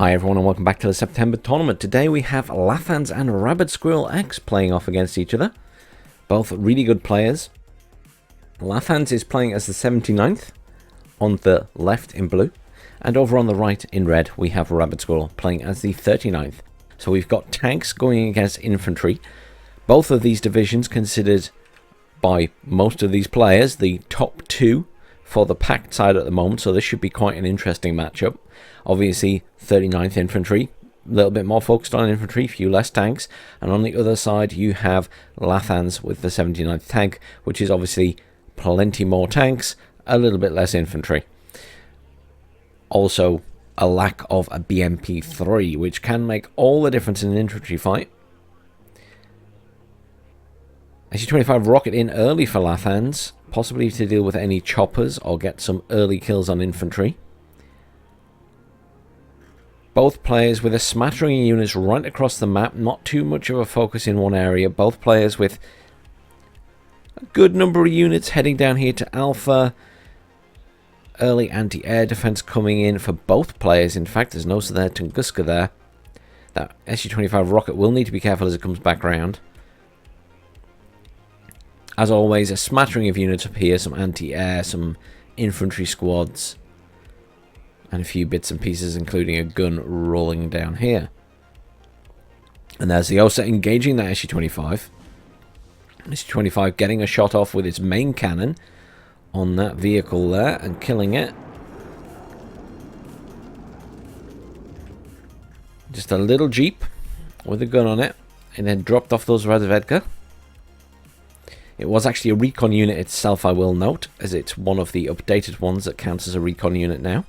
Hi everyone and welcome back to the September tournament. Today we have Lathans and RabidSquirrelX playing off against each other. Both really good players. Lathans is playing as the 79th on the left in blue. And over on the right in red we have RabidSquirrel playing as the 39th. So we've got tanks going against infantry. Both of these divisions considered by most of these players the top two for the PACT side at the moment, so this should be quite an interesting matchup. Obviously 39th infantry, a little bit more focused on infantry, few less tanks, and on the other side you have Lathans with the 79th tank, which is obviously plenty more tanks, a little bit less infantry. Also a lack of a BMP3, which can make all the difference in an infantry fight. SU-25 rocket in early for Lathans, possibly to deal with any choppers or get some early kills on infantry. Both players with a smattering of units right across the map, not too much of a focus in one area. Both players with a good number of units heading down here to Alpha. Early anti-air defense coming in for both players. In fact, there's no there Tunguska there. That SU-25 rocket will need to be careful as it comes back around. As always, a smattering of units up here, some anti-air, some infantry squads, and a few bits and pieces, including a gun rolling down here. And there's the OSA engaging that SU-25. SU-25 getting a shot off with its main cannon on that vehicle there and killing it. Just a little jeep with a gun on it, and then dropped off those Razvedka. It was actually a recon unit itself, I will note, as it's one of the updated ones that counts as a recon unit now.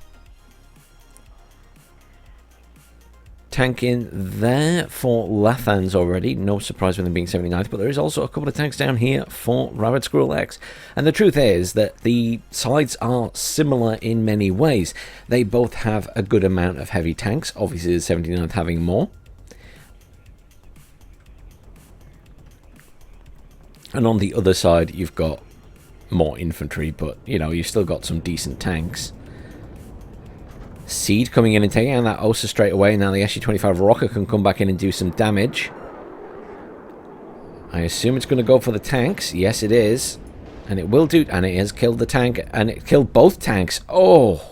Tank in there for Lathans already, no surprise with them being 79th, but there is also a couple of tanks down here for RabidSquirrelX. And the truth is that the sides are similar in many ways. They both have a good amount of heavy tanks, obviously the 79th having more. And on the other side, you've got more infantry, but, you know, you've still got some decent tanks. Seed coming in and taking out that OSA straight away. Now the SU-25 rocket can come back in and do some damage. I assume it's going to go for the tanks. Yes, it is. And it will do, and it has killed the tank, and it killed both tanks. Oh!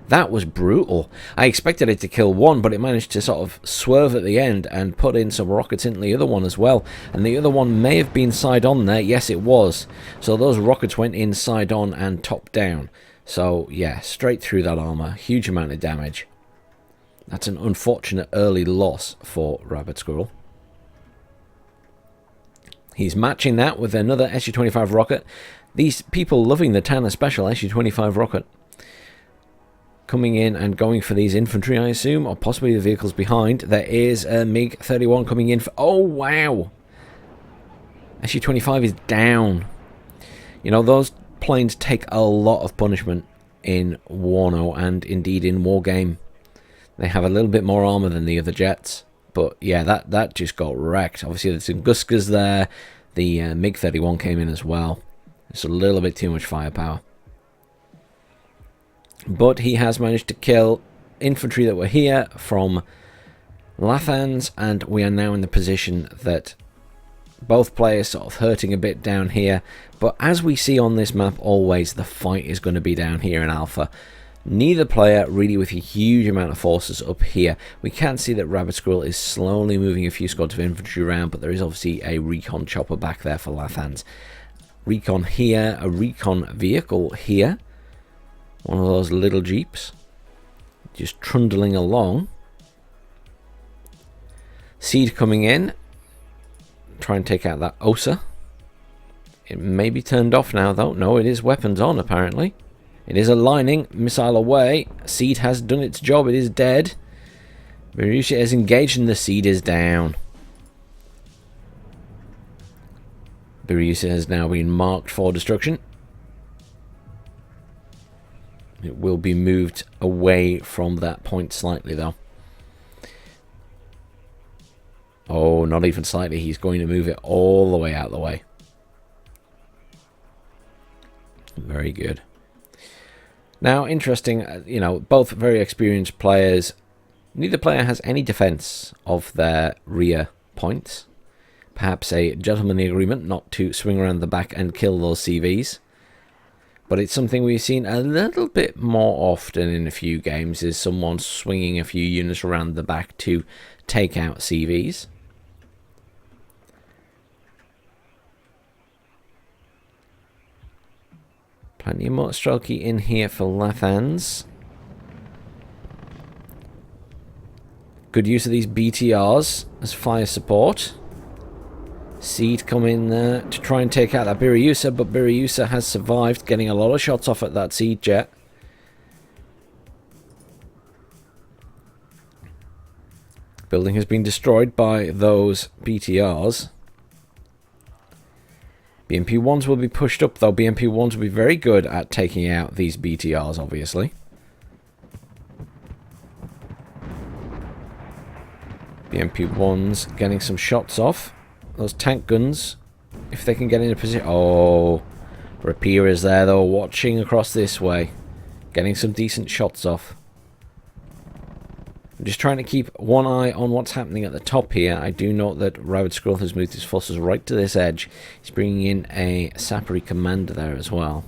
That was brutal. I expected it to kill one, but it managed to sort of swerve at the end and put in some rockets into the other one as well. And the other one may have been side on there. Yes, it was. So those rockets went in side on and top down. So, yeah, straight through that armor. Huge amount of damage. That's an unfortunate early loss for RabidSquirrel. He's matching that with another SU-25 rocket. These people loving the Tanner Special SU-25 rocket. Coming in and going for these infantry, I assume, or possibly the vehicles behind. There is a MiG-31 coming in for... Oh, wow! SU-25 is down. You know, those planes take a lot of punishment in WARNO and indeed in Wargame. They have a little bit more armor than the other jets. But, yeah, that just got wrecked. Obviously, the Tunguskas there. The MiG-31 came in as well. It's a little bit too much firepower. But he has managed to kill infantry that were here from Lathans, and we are now in the position that both players sort of hurting a bit down here. But as we see on this map always, the fight is going to be down here in Alpha. Neither player really with a huge amount of forces up here. We can see that RabidSquirrel is slowly moving a few squads of infantry around, but there is obviously a recon chopper back there for Lathans. Recon here, a recon vehicle here. One of those little jeeps. Just trundling along. Seed coming in. Try and take out that OSA. It may be turned off now though. No, it is weapons on apparently. It is aligning. Missile away. Seed has done its job. It is dead. Berusha is engaged and the Seed is down. Berusha has now been marked for destruction. It will be moved away from that point slightly, though. Oh, not even slightly. He's going to move it all the way out of the way. Very good. Now, interesting, you know, both very experienced players, Neither player has any defense of their rear points. Perhaps a gentlemanly agreement not to swing around the back and kill those CVs. But it's something we've seen a little bit more often in a few games, is someone swinging a few units around the back to take out CVs. Plenty of motorstrokey in here for Lathans. Good use of these BTRs as fire support. Seed come in there to try and take out that Biryusa, but Biryusa has survived, getting a lot of shots off at that Seed jet. Building has been destroyed by those BTRs. BMP-1s will be pushed up, though. BMP-1s will be very good at taking out these BTRs, obviously. BMP-1s getting some shots off. Those tank guns, if they can get in a position... Oh, Rapier is there, though, watching across this way. Getting some decent shots off. I'm just trying to keep one eye on what's happening at the top here. I do note that RabidSquirrel has moved his forces right to this edge. He's bringing in a Sappery commander there as well.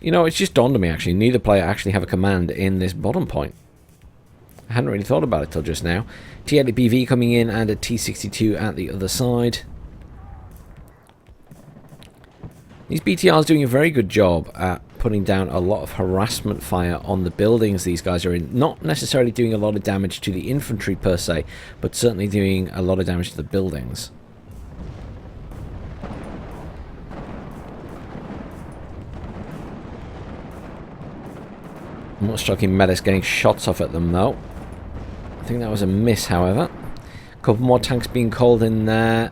You know, it's just dawned on me, actually. Neither player actually have a command in this bottom point. I hadn't really thought about it till just now. T80BV coming in and a T62 at the other side. These BTRs doing a very good job at putting down a lot of harassment fire on the buildings these guys are in. Not necessarily doing a lot of damage to the infantry per se, but certainly doing a lot of damage to the buildings. More striking medics getting shots off at them though. I think that was a miss, however. A couple more tanks being called in there.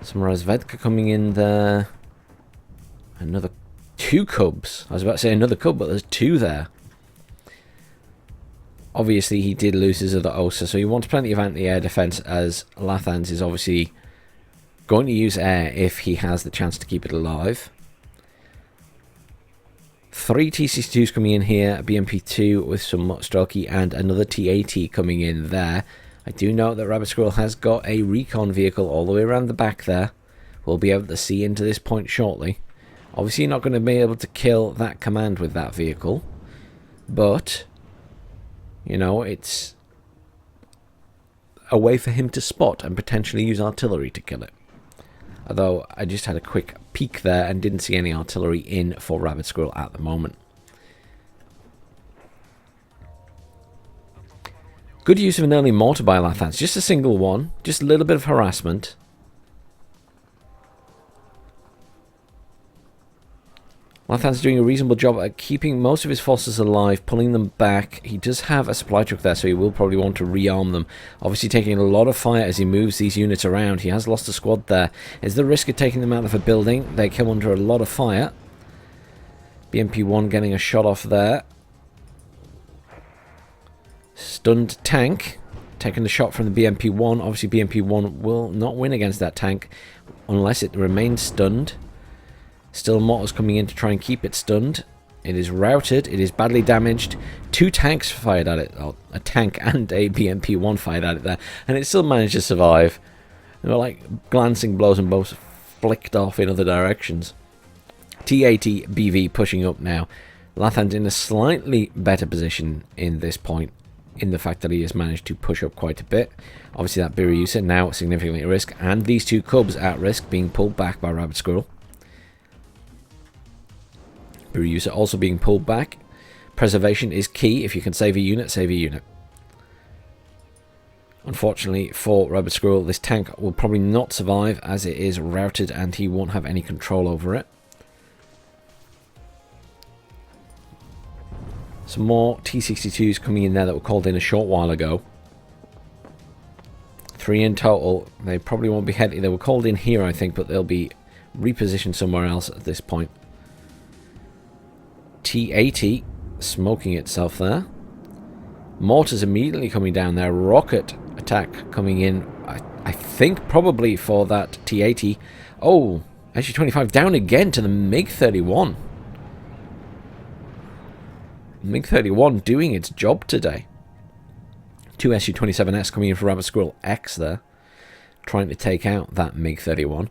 Some Razvedka coming in there. Another 2 cubs. I was about to say another cub, but there's 2 there. Obviously, he did lose his other Osa, so he wants plenty of anti-air defense, as Lathans is obviously going to use air if he has the chance to keep it alive. 3 T62s coming in here, a BMP2 with some Mostrelki and another T80 coming in there. I do know that RabidSquirrel has got a recon vehicle all the way around the back there. We'll be able to see into this point shortly. Obviously, you're not going to be able to kill that command with that vehicle. But, you know, it's a way for him to spot and potentially use artillery to kill it. Although, I just had a quick peek there and didn't see any artillery in for RabidSquirrel at the moment. Good use of an early mortar by Lathans. Just a single one. Just a little bit of harassment. Lathans doing a reasonable job at keeping most of his forces alive, pulling them back. He does have a supply truck there, so he will probably want to rearm them. Obviously taking a lot of fire as he moves these units around. He has lost a squad there. Is the risk of taking them out of a building? They come under a lot of fire. BMP-1 getting a shot off there. Stunned tank. Taking the shot from the BMP-1. Obviously BMP-1 will not win against that tank unless it remains stunned. Still mortars coming in to try and keep it stunned. It is routed. It is badly damaged. 2 tanks fired at it. Oh, a tank and a BMP-1 fired at it there. And it still managed to survive. They were like glancing blows and both flicked off in other directions. T80 BV pushing up now. Lathans in a slightly better position in this point, in the fact that he has managed to push up quite a bit. Obviously that Biryusa now significantly at risk. And these 2 cubs at risk being pulled back by RabidSquirrel. Biryusa also being pulled back. Preservation is key. If you can save a unit, save a unit. Unfortunately for RabidSquirrel, this tank will probably not survive as it is routed and he won't have any control over it. Some more T62s coming in there that were called in a short while ago. 3 in total. They probably won't be heading. They were called in here, I think, but they'll be repositioned somewhere else at this point. T80 smoking itself there. Mortars immediately coming down there. Rocket attack coming in. I think probably for that T80. Oh, SU-25 down again to the MiG-31. MiG-31 doing its job today. 2 Su-27S coming in for RabidSquirrelX there, trying to take out that MiG-31.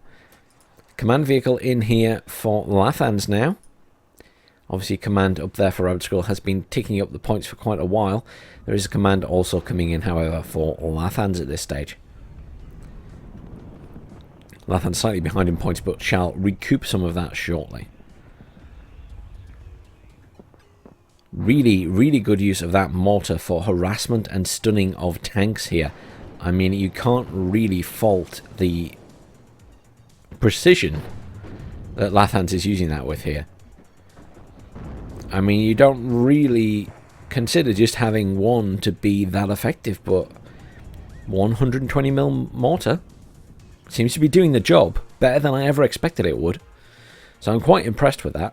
Command vehicle in here for Lathans now. Obviously, command up there for RabidSquirrel has been ticking up the points for quite a while. There is a command also coming in, however, for Lathans at this stage. Lathans slightly behind in points, but shall recoup some of that shortly. Really, really good use of that mortar for harassment and stunning of tanks here. I mean, you can't really fault the precision that Lathans is using that with here. I mean, you don't really consider just having one to be that effective, but 120mm mortar seems to be doing the job better than I ever expected it would. So I'm quite impressed with that.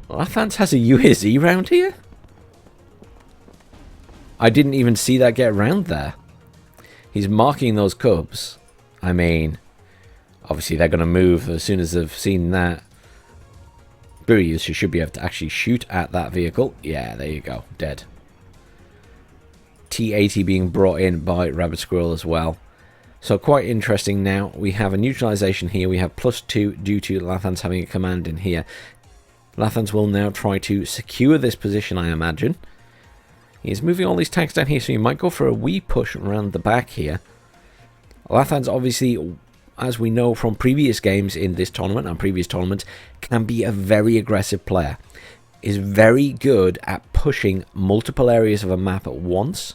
Lathans has a UAZ round here? I didn't even see that get round there. He's marking those cubs. I mean, obviously they're going to move as soon as they've seen that. Buoys, you should be able to actually shoot at that vehicle. Yeah, there you go. Dead. T-80 being brought in by RabidSquirrel as well. So quite interesting now. We have a neutralization here. We have +2 due to Lathans having a command in here. Lathans will now try to secure this position, I imagine. He's moving all these tanks down here, so he might go for a wee push around the back here. Lathans, obviously, as we know from previous games in this tournament and previous tournaments, can be a very aggressive player. Is very good at pushing multiple areas of a map at once,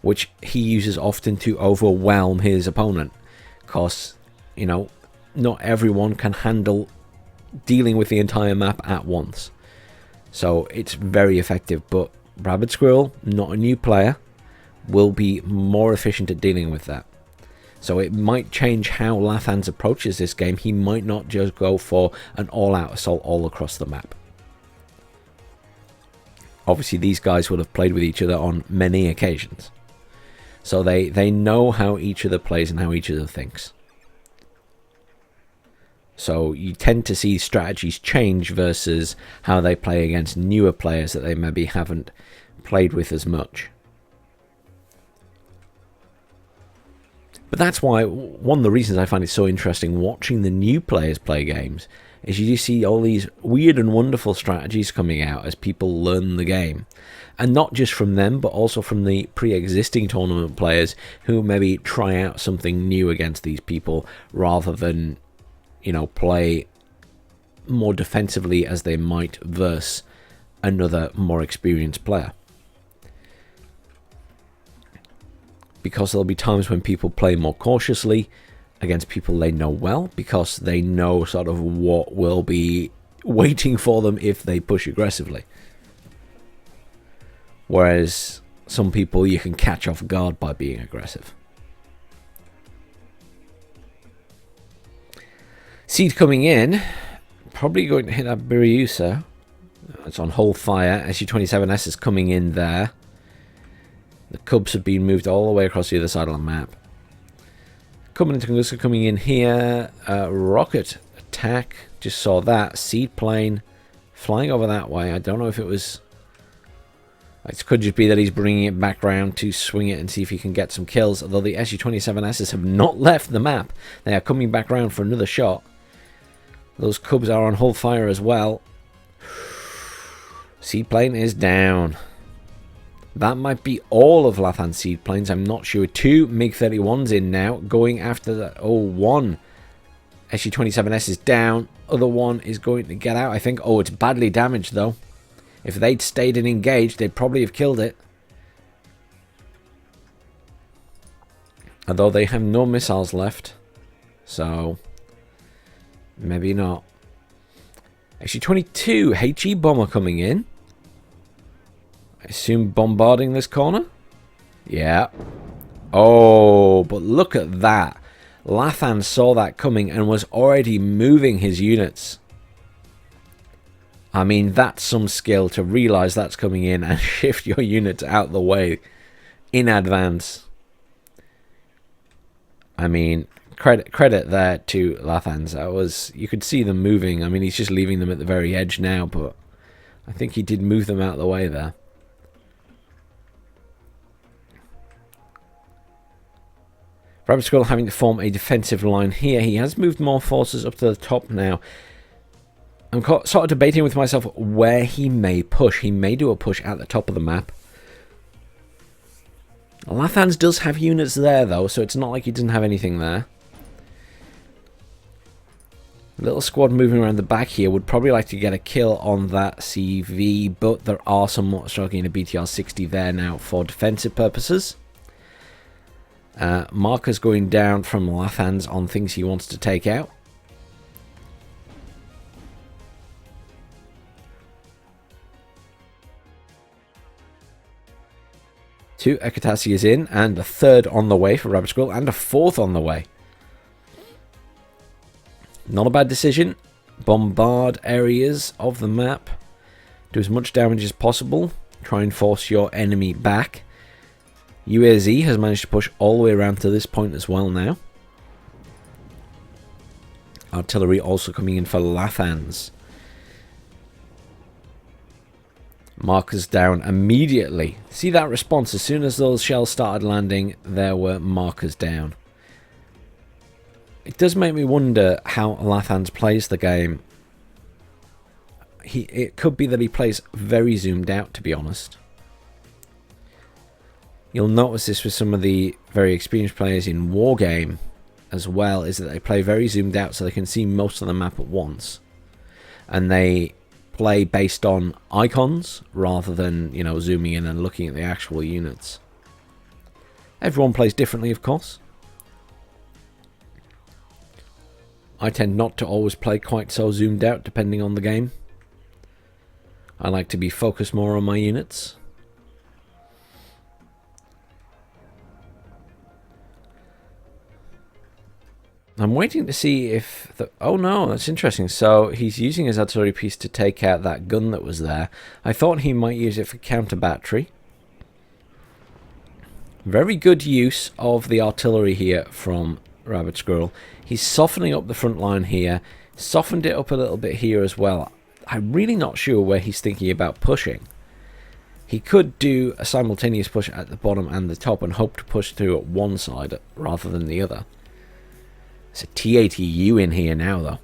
which he uses often to overwhelm his opponent. Because, you know, not everyone can handle dealing with the entire map at once. So it's very effective, but RabidSquirrel, not a new player, will be more efficient at dealing with that. So it might change how Lathans approaches this game. He might not just go for an all-out assault all across the map. Obviously, these guys will have played with each other on many occasions. So they know how each other plays and how each other thinks. So you tend to see strategies change versus how they play against newer players that they maybe haven't played with as much. But that's why one of the reasons I find it so interesting watching the new players play games is you see all these weird and wonderful strategies coming out as people learn the game. And not just from them, but also from the pre-existing tournament players who maybe try out something new against these people rather than, you know, play more defensively as they might versus another more experienced player. Because there'll be times when people play more cautiously against people they know well, because they know sort of what will be waiting for them if they push aggressively. Whereas some people you can catch off guard by being aggressive. Seed coming in, probably going to hit that Biryusa. It's on hold fire. Su-27S is coming in there. The Cubs have been moved all the way across the other side of the map. Coming into Tunguska, coming in here. Rocket attack. Just saw that. Seed plane flying over that way. I don't know if it was... It could just be that he's bringing it back round to swing it and see if he can get some kills. Although the Su-27Ss have not left the map. They are coming back round for another shot. Those Cubs are on hold fire as well. Seaplane is down. That might be all of Lathans seaplanes. I'm not sure. 2 MiG-31s in now. Going after that. Oh, 1 Su-27S is down. Other one is going to get out, I think. Oh, it's badly damaged, though. If they'd stayed and engaged, they'd probably have killed it. Although they have no missiles left. So... maybe not. Su-22 HE bomber coming in. I assume bombarding this corner? Yeah. Oh, but look at that. Lathans saw that coming and was already moving his units. I mean, that's some skill to realise that's coming in and shift your units out the way in advance. I mean, credit there to Lathans. That was, you could see them moving. I mean, he's just leaving them at the very edge now, but I think he did move them out of the way there. RabidSquirrel having to form a defensive line here. He has moved more forces up to the top now. I'm sort of debating with myself where he may push. He may do a push at the top of the map. Lathans does have units there, though, so it's not like he doesn't have anything there. Little squad moving around the back here would probably like to get a kill on that CV, but there are some struggling a BTR 60 there now for defensive purposes. Markers going down from Lathans on things he wants to take out. Two Ekatasias in, and a third on the way for RabidSquirrel, and a fourth on the way. Not a bad decision. Bombard areas of the map. Do as much damage as possible. Try and force your enemy back. UAZ has managed to push all the way around to this point as well now. Artillery also coming in for Lathans. Markers down immediately. See that response? As soon as those shells started landing, there were markers down. It does make me wonder how Lathans plays the game. It could be that he plays very zoomed out, to be honest. You'll notice this with some of the very experienced players in Wargame as well, is that they play very zoomed out so they can see most of the map at once. And they play based on icons rather than, you know, zooming in and looking at the actual units. Everyone plays differently, of course. I tend not to always play quite so zoomed out depending on the game. I like to be focused more on my units. I'm waiting to see if the... Oh no, that's interesting. So he's using his artillery piece to take out that gun that was there. I thought he might use it for counter battery. Very good use of the artillery here from RabidSquirrel. He's softening up the front line here. Softened it up a little bit here as well. I'm really not sure where he's thinking about pushing. He could do a simultaneous push at the bottom and the top and hope to push through at one side rather than the other. It's a T80U in here now, though.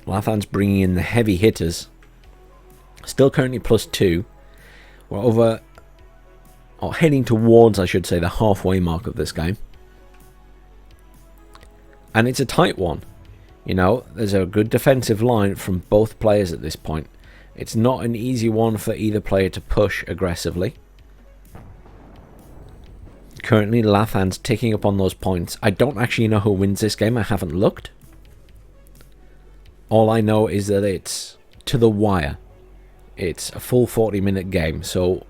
Lathans bringing in the heavy hitters. Still currently +2. We're over... or heading towards, I should say, the halfway mark of this game. And it's a tight one. You know, there's a good defensive line from both players at this point. It's not an easy one for either player to push aggressively. Currently, Lathans ticking up on those points. I don't actually know who wins this game. I haven't looked. All I know is that it's to the wire. It's a full 40-minute game, so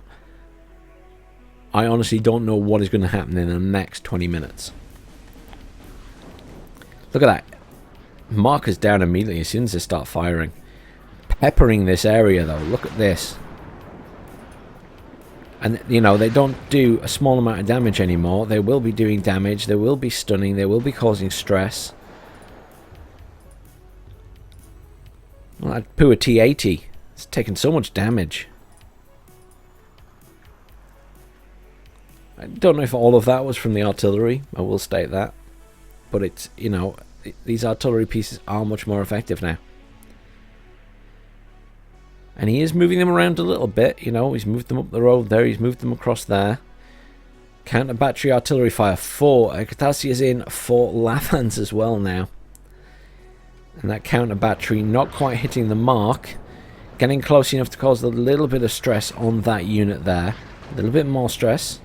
I honestly don't know what is going to happen in the next 20 minutes. Look at that. Markers down immediately as soon as they start firing. Peppering this area, though. Look at this. And, you know, they don't do a small amount of damage anymore. They will be doing damage. They will be stunning. They will be causing stress. Well, that poor T80. It's taken so much damage. I don't know if all of that was from the artillery. I will state that. But it's, you know, these artillery pieces are much more effective now. And he is moving them around a little bit, you know, he's moved them up the road there, he's moved them across there. Counter battery artillery fire, 4. Ekatasia's in for Lathans as well now. And that counter battery not quite hitting the mark. Getting close enough to cause a little bit of stress on that unit there. A little bit more stress.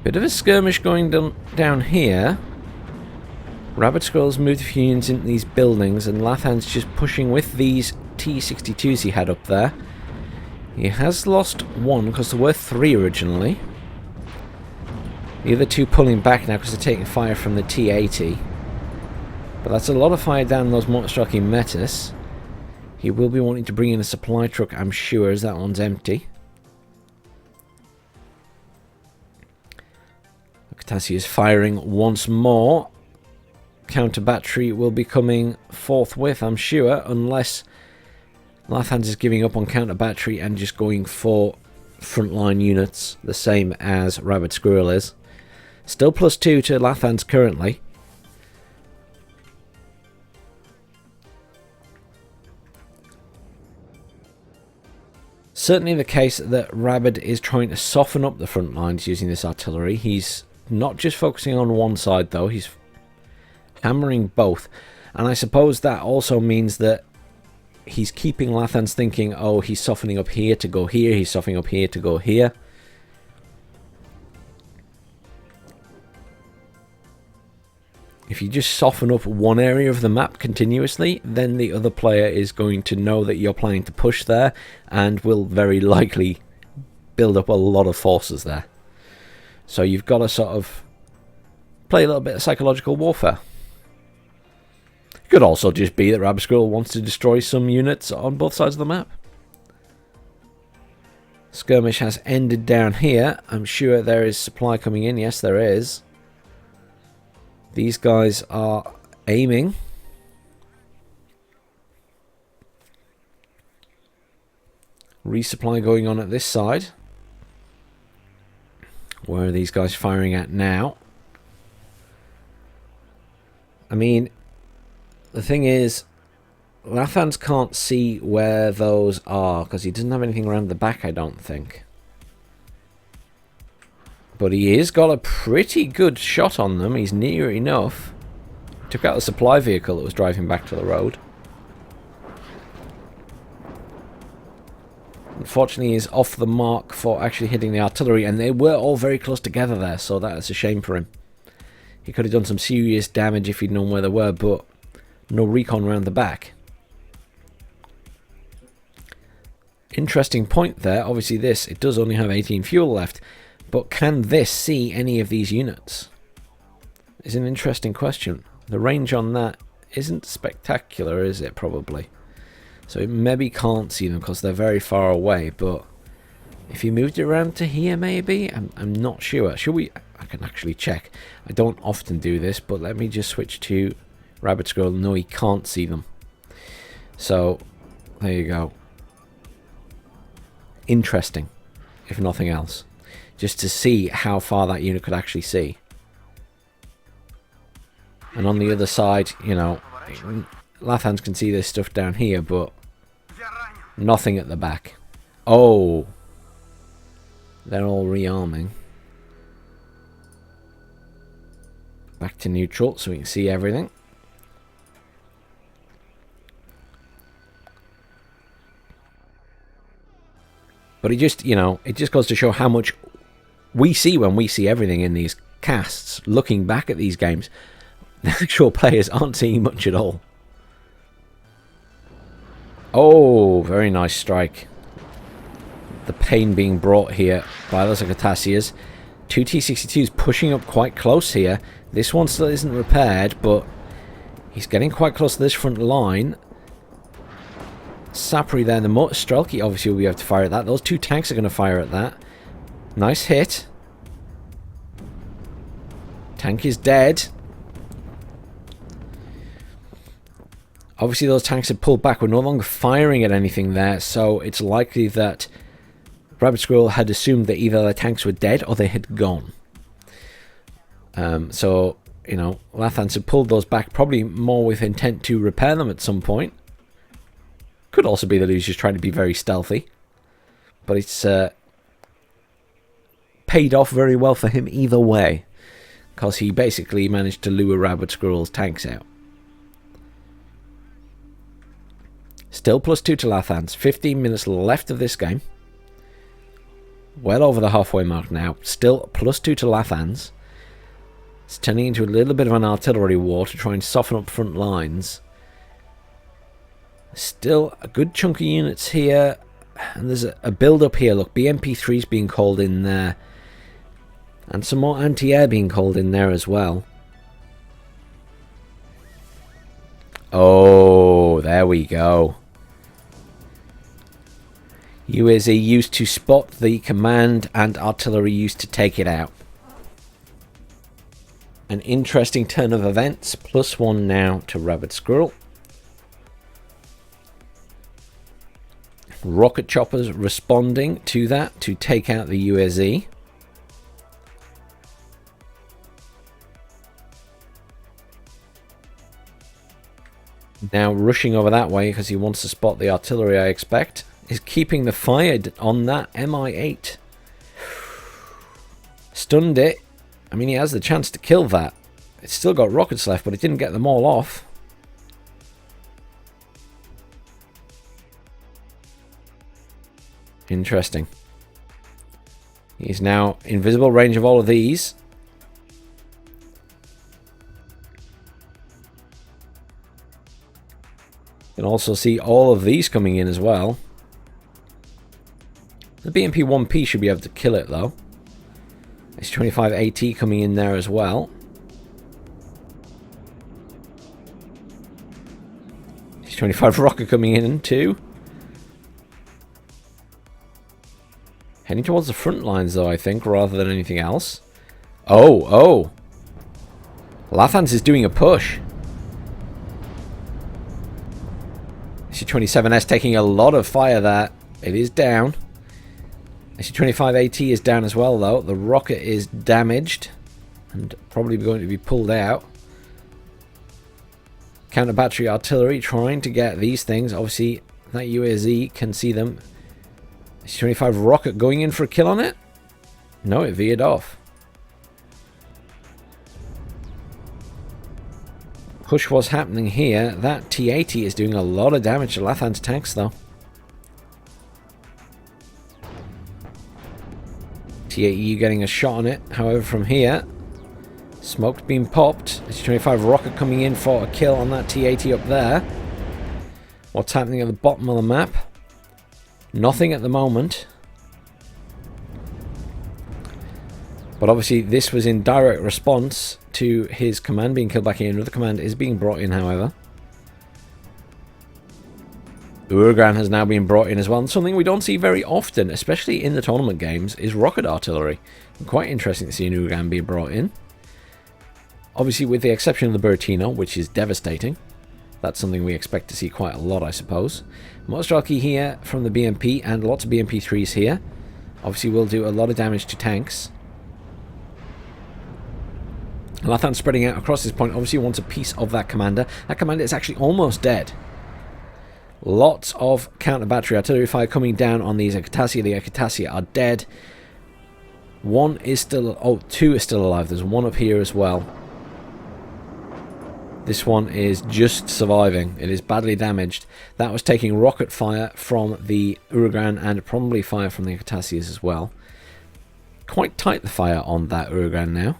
Bit of a skirmish going down here. RabidSquirrel's moved a few units into these buildings, and Lathans just pushing with these T-62s he had up there. He has lost one because there were 3 originally. The other 2 pulling back now because they're taking fire from the T-80. But that's a lot of fire down those mortar-striking Metis. He will be wanting to bring in a supply truck, I'm sure, as that one's empty. Katassi is firing once more. Counter battery will be coming forthwith, I'm sure, unless Lathans is giving up on counter battery and just going for frontline units, the same as Rabid Squirrel is. Still +2 to Lathans currently. Certainly the case that Rabid is trying to soften up the front lines using this artillery. He's not just focusing on one side though, he's hammering both. And I suppose that also means that he's keeping Lathans thinking, oh, he's softening up here to go here, he's softening up here to go here. If you just soften up one area of the map continuously, then the other player is going to know that you're planning to push there and will very likely build up a lot of forces there. So you've got to sort of play a little bit of psychological warfare. It could also just be that RabidSquirrel wants to destroy some units on both sides of the map. Skirmish has ended down here. I'm sure there is supply coming in. Yes, there is. These guys are aiming. Resupply going on at this side. Where are these guys firing at now? I mean, the thing is, Lathans can't see where those are because he doesn't have anything around the back, I don't think. But he has got a pretty good shot on them. He's near enough. Took out the supply vehicle that was driving back to the road. Unfortunately, he's off the mark for actually hitting the artillery, and they were all very close together there, so that's a shame for him. He could have done some serious damage if he'd known where they were, but no recon around the back. Interesting point there. Obviously it does only have 18 fuel left. But can this see any of these units? Is an interesting question. The range on that isn't spectacular, is it? Probably. So it maybe can't see them because they're very far away. But if you moved it around to here, maybe? I'm not sure. Should we? I can actually check. I don't often do this, but let me just switch to RabidSquirrel. No, he can't see them. So there you go. Interesting, if nothing else. Just to see how far that unit could actually see. And on the other side, you know, Lathans can see this stuff down here, but nothing at the back. Oh! They're all rearming. Back to neutral so we can see everything. But it just, you know, it just goes to show how much we see when we see everything in these casts. Looking back at these games, the actual players aren't seeing much at all. Oh, very nice strike. The pain being brought here by those Katassi. 2 T-62s pushing up quite close here. This one still isn't repaired, but he's getting quite close to this front line. Sapri there, the motor Strelky obviously will be able to fire at that. Those 2 tanks are going to fire at that. Nice hit. Tank is dead. Obviously those tanks have pulled back. We're no longer firing at anything there, so it's likely that RabidSquirrel had assumed that either the tanks were dead or they had gone. So, you know, Lathans had pulled those back, probably more with intent to repair them at some point. Could also be that he was just trying to be very stealthy. But it's paid off very well for him either way. Because he basically managed to lure RabidSquirrel's tanks out. Still +2 to Lathans. 15 minutes left of this game. Well over the halfway mark now. Still +2 to Lathans. It's turning into a little bit of an artillery war to try and soften up front lines. Still a good chunk of units here. And there's a build-up here. Look, BMP-3's being called in there. And some more anti-air being called in there as well. Oh, there we go. UAZ used to spot the command and artillery used to take it out. An interesting turn of events. +1 now to Rabid Squirrel. Rocket choppers responding to that to take out the UAZ. Now rushing over that way because he wants to spot the artillery, I expect. Is keeping the fire on that MI8. Stunned it. I mean, he has the chance to kill that. It's still got rockets left, but it didn't get them all off. Interesting. He's now invisible range of all of these. You can also see all of these coming in as well. The BMP-1P should be able to kill it though. S-25 AT coming in there as well. S-25 rocket coming in too. Heading towards the front lines though, I think, rather than anything else. Oh. Lathans is doing a push. SU-27S taking a lot of fire there. It is down. SU-25 AT is down as well though. The rocket is damaged and probably going to be pulled out. Counter battery artillery trying to get these things. Obviously that UAZ can see them. SU-25 rocket going in for a kill on it. No, it veered off. Push was happening here. That T-80 is doing a lot of damage to Lathans tanks though. T-80 getting a shot on it. However, from here, smoke's been popped. SU-25 rocket coming in for a kill on that T-80 up there. What's happening at the bottom of the map? Nothing at the moment. But obviously this was in direct response to his command being killed back here. Another command is being brought in, however. Uragan has now been brought in as well. And something we don't see very often, especially in the tournament games, is rocket artillery. Quite interesting to see an Uragan being brought in. Obviously with the exception of the Bertino, which is devastating. That's something we expect to see quite a lot, I suppose. Mostralki here from the BMP and lots of BMP-3s here. Obviously will do a lot of damage to tanks. Lathan spreading out across this point. Obviously wants a piece of that commander. That commander is actually almost dead. Lots of counter battery artillery fire coming down on these Akatasia. The Akatasia are dead. One is still... Oh, two is still alive. There's one up here as well. This one is just surviving. It is badly damaged. That was taking rocket fire from the Uragan and probably fire from the Akatasias as well. Quite tight the fire on that Uragan now.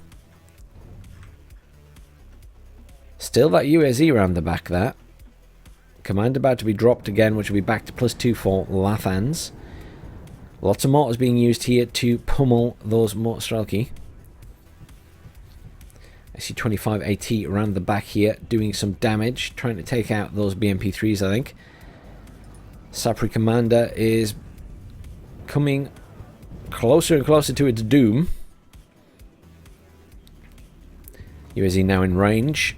Still that UAZ around the back there. Command about to be dropped again, which will be back to +2 for Lathans. Lots of mortars being used here to pummel those Mostralki. SU-25 AT around the back here, doing some damage, trying to take out those BMP-3s, I think. Sapri Commander is coming closer and closer to its doom. UAZ now in range.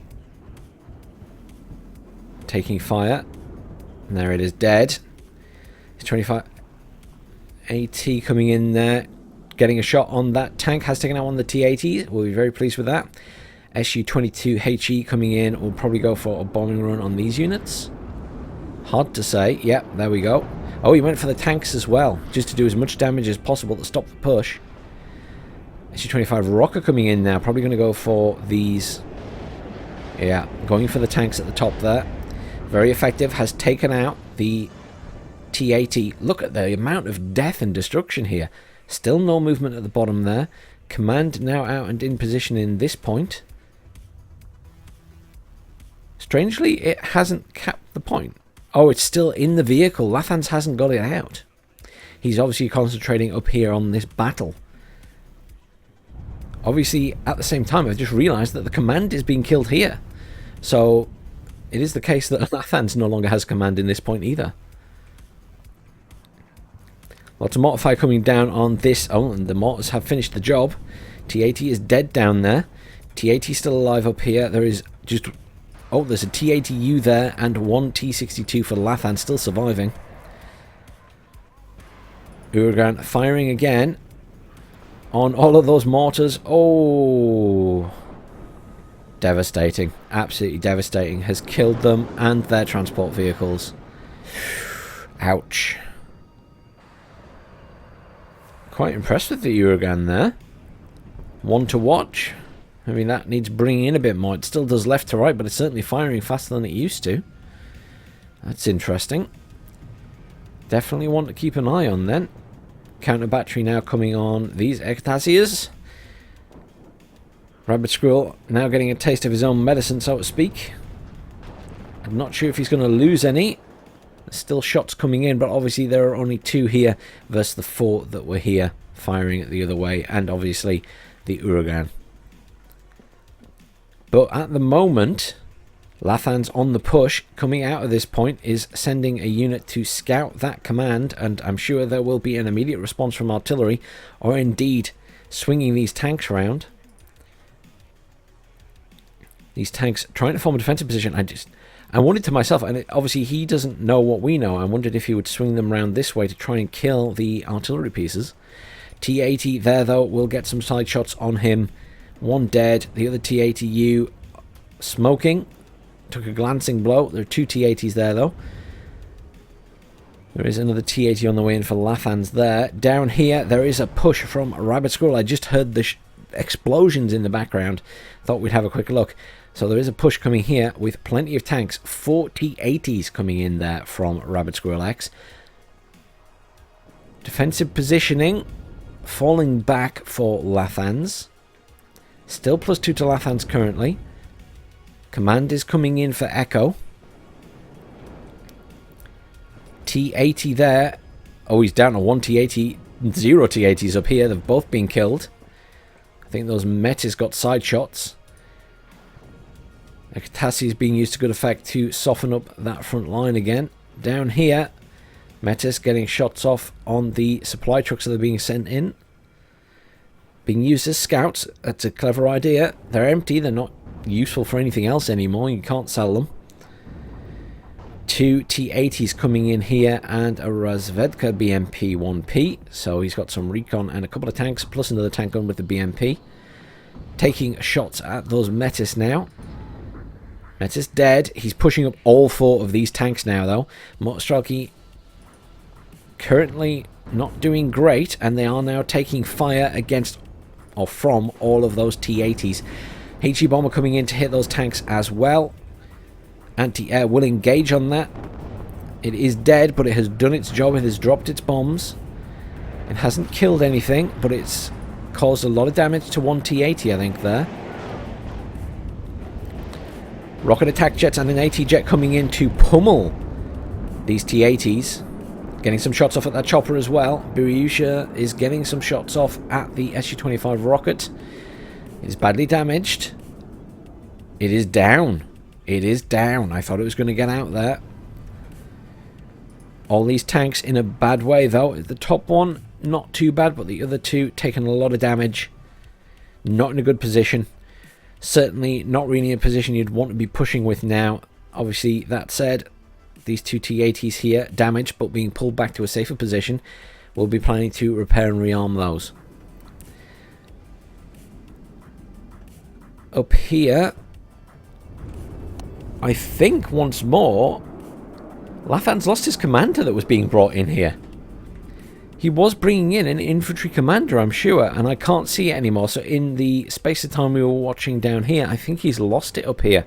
Taking fire. And there it is, dead. SU-25 AT coming in there. Getting a shot on that tank. Has taken out one of the T-80s. We'll be very pleased with that. SU-22 HE coming in. We'll probably go for a bombing run on these units. Hard to say. Yep, there we go. Oh, he went for the tanks as well. Just to do as much damage as possible to stop the push. SU-25 rocket coming in now. Probably going to go for these. Yeah, going for the tanks at the top there. Very effective. Has taken out the T-80. Look at the amount of death and destruction here. Still no movement at the bottom there. Command now out and in position in this point. Strangely, it hasn't capped the point. Oh, it's still in the vehicle. Lathans hasn't got it out. He's obviously concentrating up here on this battle. Obviously, at the same time, I've just realised that the command is being killed here. So, it is the case that Lathans no longer has command in this point either. Lots of mortar fire coming down on this. Oh, and the mortars have finished the job. T80 is dead down there. T80 still alive up here. There is just... Oh, there's a T80U there and one T62 for Lathan still surviving. Uragan firing again on all of those mortars. Oh, devastating. Absolutely devastating. Has killed them and their transport vehicles. Ouch. Quite impressed with the Uragan there. One to watch. I mean, that needs bringing in a bit more. It still does left to right, but it's certainly firing faster than it used to. That's interesting. Definitely want to keep an eye on then. Counter battery now coming on these Ectasias. Rabid Squirrel now getting a taste of his own medicine, so to speak. I'm not sure if he's going to lose any. There's still shots coming in, but obviously there are only 2 here versus the 4 that were here firing the other way, and obviously the Uragan. But at the moment, Lathan's on the push. Coming out of this point is sending a unit to scout that command, and I'm sure there will be an immediate response from artillery, or indeed swinging these tanks around. These tanks trying to form a defensive position. I wondered to myself, and obviously he doesn't know what we know, I wondered if he would swing them around this way to try and kill the artillery pieces. T80 there, though, will get some side shots on him. One dead, the other T80U smoking. Took a glancing blow. There are 2 T80s there, though. There is another T80 on the way in for Lathans there. Down here, there is a push from Rabid Squirrel. I just heard the explosions in the background. Thought we'd have a quick look. So there is a push coming here with plenty of tanks. 4 T80s coming in there from RabidSquirrelX. Defensive positioning. Falling back for Lathans. Still +2 to Lathans currently. Command is coming in for Echo. T80 there. Oh, he's down to 1 T80. 0 T80s up here. They've both been killed. I think those Metis got side shots. Ekatasi is being used to good effect to soften up that front line again. Down here, Metis getting shots off on the supply trucks that are being sent in. Being used as scouts. That's a clever idea. They're empty. They're not useful for anything else anymore. You can't sell them. 2 T80s coming in here and a Razvedka BMP 1P. So he's got some recon and a couple of tanks plus another tank gun with the BMP. Taking shots at those Metis now. Metis dead. He's pushing up all 4 of these tanks now, though. Motorstrelki currently not doing great, and they are now taking fire against or from all of those T80s. HE bomber coming in to hit those tanks as well. Anti-air will engage on that. It is dead, but it has done its job. It has dropped its bombs. It hasn't killed anything, but it's caused a lot of damage to 1 T80, I think, there. Rocket attack jets and an AT jet coming in to pummel these T80s. Getting some shots off at that chopper as well. Biryusha is getting some shots off at the Su-25 rocket. It is badly damaged. It is down. It is down. I thought it was going to get out there. All these tanks in a bad way, though. The top one, not too bad, but the other 2 taking a lot of damage. Not in a good position. Certainly not really in a position you'd want to be pushing with now. Obviously, that said, these 2 T80s here, damaged, but being pulled back to a safer position. We'll be planning to repair and rearm those. Up here, I think once more, Lathan's lost his commander that was being brought in here. He was bringing in an infantry commander, I'm sure, and I can't see it anymore. So in the space of time we were watching down here, I think he's lost it up here.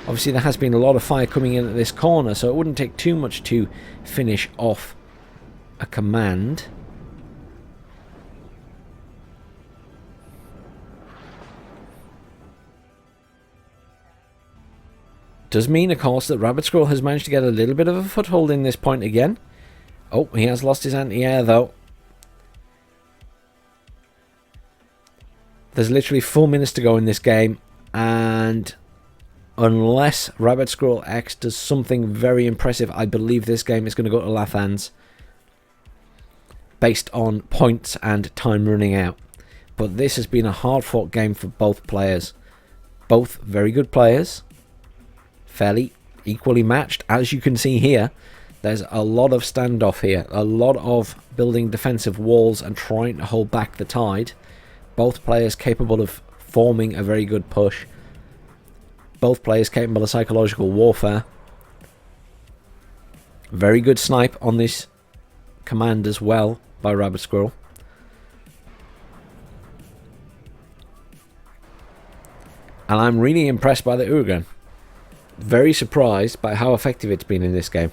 Obviously there has been a lot of fire coming in at this corner, so it wouldn't take too much to finish off a command. Does mean, of course, that Rabid Squirrel has managed to get a little bit of a foothold in this point again. Oh, he has lost his anti-air though. There's literally 4 minutes to go in this game, and unless RabidSquirrelX does something very impressive, I believe this game is going to go to Lathans based on points and time running out. But this has been a hard-fought game for both players. Both very good players, fairly equally matched. As you can see here, there's a lot of standoff here, a lot of building defensive walls and trying to hold back the tide. Both players capable of forming a very good push. Both players capable of psychological warfare. Very good snipe on this command as well by RabidSquirrel. And I'm really impressed by the Uragan. Very surprised by how effective it's been in this game.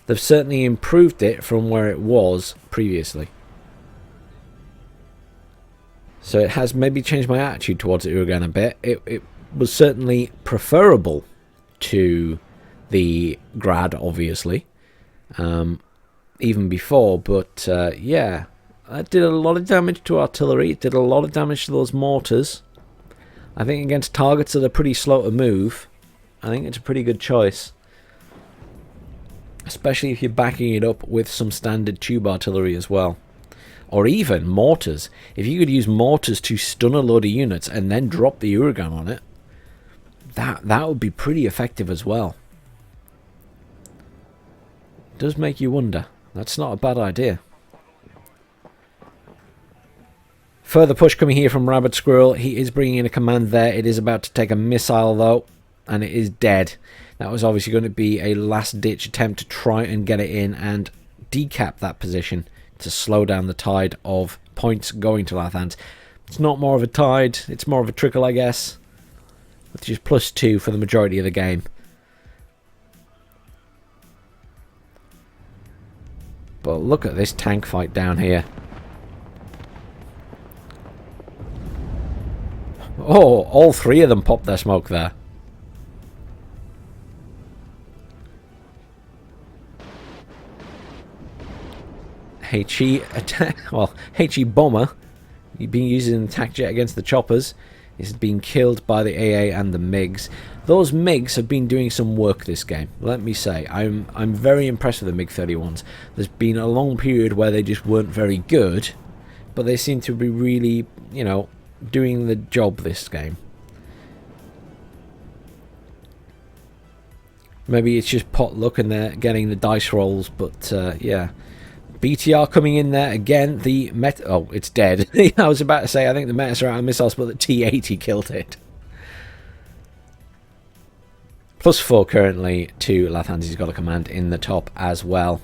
They've certainly improved it from where it was previously. So it has maybe changed my attitude towards the Uragan a bit. It was certainly preferable to the Grad, obviously, even before. But yeah, it did a lot of damage to artillery. It did a lot of damage to those mortars. I think against targets that are pretty slow to move, I think it's a pretty good choice. Especially if you're backing it up with some standard tube artillery as well. Or even mortars. If you could use mortars to stun a load of units and then drop the Uragan on it, that would be pretty effective as well. Does make you wonder. That's not a bad idea. Further push coming here from RabidSquirrel. He is bringing in a command there. It is about to take a missile though, and it is dead. That was obviously going to be a last-ditch attempt to try and get it in and decap that position to slow down the tide of points going to Lathans. It's not more of a tide, it's more of a trickle, I guess, which is +2 for the majority of the game. But look at this tank fight down here. Oh, all three of them popped their smoke there. HE attack, well, HE bomber, being used in an attack jet against the choppers, is being killed by the AA and the MiGs. Those MiGs have been doing some work this game, let me say. I'm very impressed with the MiG-31s. There's been a long period where they just weren't very good, but they seem to be really, you know, doing the job this game. Maybe it's just pot luck and they're getting the dice rolls, but yeah. BTR coming in there again. The Meta... Oh, it's dead. I was about to say, I think the Metas are out of missiles, but the T-80 killed it. +4 currently to Lathans. He's got a command in the top as well.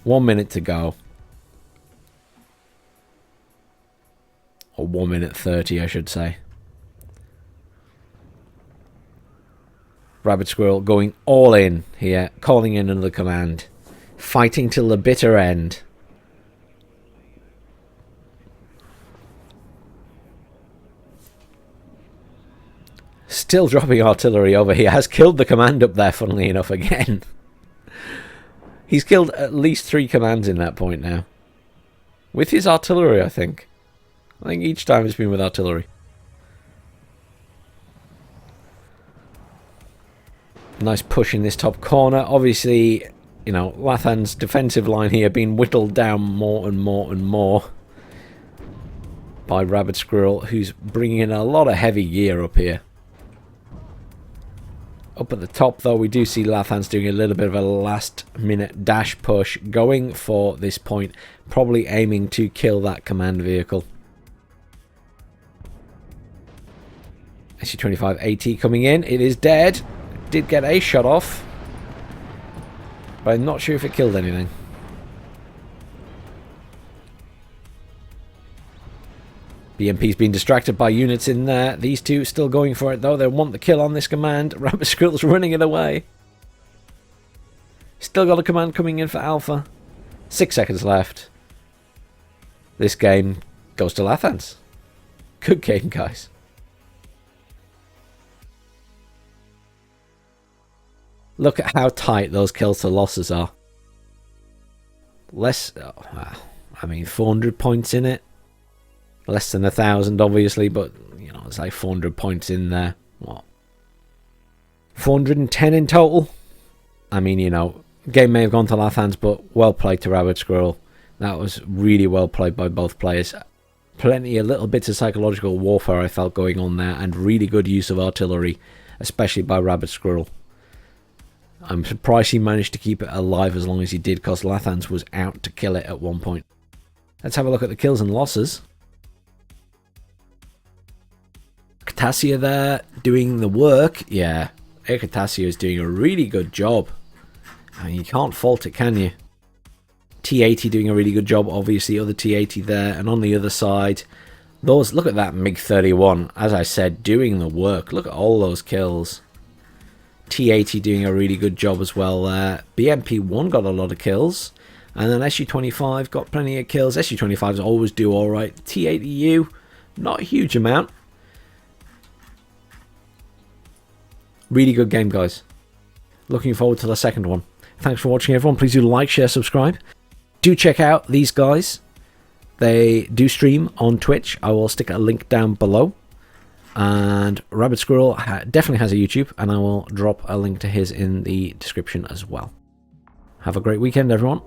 1 minute to go. Or 1 minute 30, I should say. RabidSquirrel going all in here. Calling in another command. Fighting till the bitter end. Still dropping artillery over here. Has killed the command up there, funnily enough, again. He's killed at least 3 commands in that point now. With his artillery, I think. I think each time it's been with artillery. Nice push in this top corner. Obviously, you know, Lathan's defensive line here being whittled down more and more and more by RabidSquirrel, who's bringing in a lot of heavy gear up here. Up at the top, though, we do see Lathans doing a little bit of a last-minute dash push, going for this point, probably aiming to kill that command vehicle. SU-25 AT coming in. It is dead. Did get a shot off, but I'm not sure if it killed anything. BMP's been distracted by units in there. These two still going for it, though. They want the kill on this command. RabidSquirrel's running it away. Still got a command coming in for Alpha. 6 seconds left. This game goes to Lathans. Good game, guys. Look at how tight those kills to losses are. Less, I mean, 400 points in it. Less than 1,000, obviously, but, you know, it's like 400 points in there. What? 410 in total? I mean, you know, game may have gone to Lathans, but well played to Rabbid Squirrel. That was really well played by both players. Plenty of little bits of psychological warfare I felt going on there, and really good use of artillery, especially by Rabbid Squirrel. I'm surprised he managed to keep it alive as long as he did, because Lathans was out to kill it at one point. Let's have a look at the kills and losses. Katassia there doing the work. Yeah, Katassia is doing a really good job. I mean, you can't fault it, can you? T80 doing a really good job, obviously, other T80 there, and on the other side, those, look at that MiG-31, as I said, doing the work. Look at all those kills. T80 doing a really good job as well there. BMP1 got a lot of kills, and then SU-25 got plenty of kills. SU-25s always do alright. T80U, not a huge amount. Really good game, guys. Looking forward to the second one. Thanks for watching, everyone. Please do like, share, subscribe. Do check out these guys. They do stream on Twitch. I will stick a link down below. And Rabbid Squirrel definitely has a YouTube, and I will drop a link to his in the description as well. Have a great weekend, everyone.